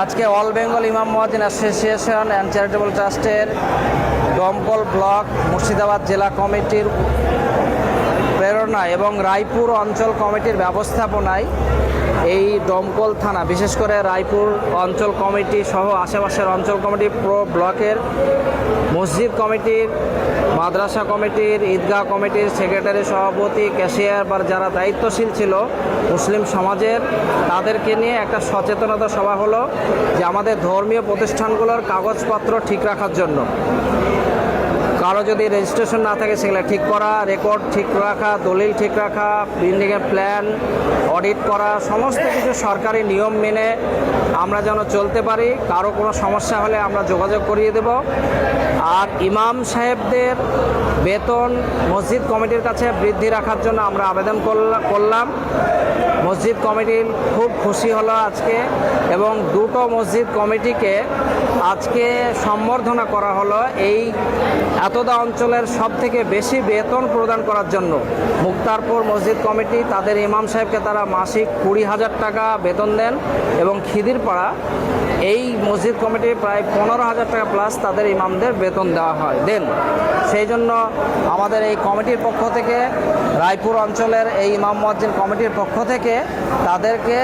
আজকে অল বেঙ্গল ইমাম মুয়াজ্জিন অ্যাসোসিয়েশন অ্যান্ড চ্যারিটেবল ট্রাস্টের দমকল ব্লক মুর্শিদাবাদ জেলা কমিটির প্রেরণা এবং রায়পুর অঞ্চল কমিটির ব্যবস্থাপনায় এই দমকল থানা, বিশেষ করে রায়পুর অঞ্চল কমিটি সহ আশেপাশের অঞ্চল কমিটি, ব্লকের মসজিদ কমিটির, মাদ্রাসা কমিটির, ঈদগাহ কমিটির সেক্রেটারি, সভাপতি, ক্যাশিয়ার বা যারা দায়িত্বশীল ছিল মুসলিম সমাজের, তাদেরকে নিয়ে একটা সচেতনতা সভা হলো যে আমাদের ধর্মীয় প্রতিষ্ঠানগুলোর কাগজপত্র ঠিক রাখার জন্য। কারো যদি রেজিস্ট্রেশন না থাকে সেগুলো ঠিক করা, রেকর্ড ঠিক রাখা, দলিল ঠিক রাখা, বিল্ডিংয়ের প্ল্যান অডিট করা, সমস্ত কিছু সরকারি নিয়ম মেনে আমরা যেন চলতে পারি। কারো কোনো সমস্যা হলে আমরা যোগাযোগ করিয়ে দেব। আর ইমাম সাহেবদের বেতন মসজিদ কমিটির কাছে বৃদ্ধি রাখার জন্য আমরা আবেদন করলাম। মসজিদ কমিটির খুব খুশি হলো আজকে, এবং দুটো মসজিদ কমিটিকে আজকে সম্বর্ধনা করা হলো এই এতদা অঞ্চলের সবথেকে বেশি বেতন প্রদান করার জন্য। মুক্তারপুর মসজিদ কমিটি তাদের ইমাম সাহেবকে তারা মাসিক 20,000 টাকা বেতন দেন, এবং খিদিরপাড়া এই মসজিদ কমিটি প্রায় 15,000 টাকা প্লাস তাদের ইমামদের বেতন দেওয়া হয় দেন। সেই জন্য আমাদের এই কমিটির পক্ষ থেকে, রায়পুর অঞ্চলের এই ইমাম মুয়াজ্জিন কমিটির পক্ষ থেকে তাদেরকে,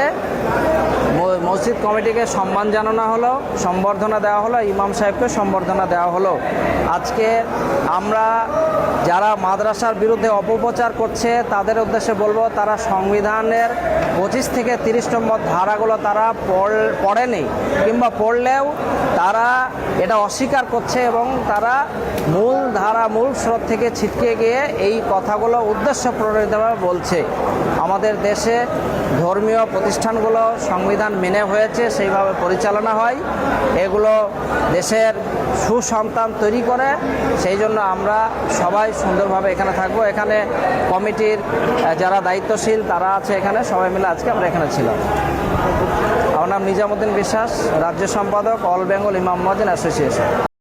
মসজিদ কমিটিকে সম্মান জানানো হলো, সম্বর্ধনা দেওয়া হলো, ইমাম সাহেবকে সম্বর্ধনা দেওয়া হলো। আজকে আমরা যারা মাদ্রাসার বিরুদ্ধে অপপ্রচার করছে তাদের উদ্দেশ্যে বলবো, তারা সংবিধানের 25 থেকে 30 নম্বর ধারাগুলো তারা পড়েনি, কিংবা পড়লেও তারা এটা অস্বীকার করছে, এবং তারা মূল ধারা, মূল স্রোত থেকে ছিটকে গিয়ে এই কথাগুলো উদ্দেশ্য প্রণোদিতভাবে বলছে। আমাদের দেশে ধর্মীয় প্রতিষ্ঠানগুলো সংবিধান মেনে হয়েছে, সেইভাবে পরিচালনা হয়, এগুলো দেশের সুসন্তান তৈরি করে। সেই জন্য আমরা সবাই সুন্দরভাবে এখানে থাকবো। এখানে কমিটির যারা দায়িত্বশীল তারা আছে, এখানে সবাই মিলে আজকে আমরা এখানে ছিলাম। আমার নাম নিজামুদ্দিন বিশ্বাস, রাজ্য সম্পাদক, অল বেঙ্গল ইমাম মুয়াজ্জিন অ্যাসোসিয়েশন।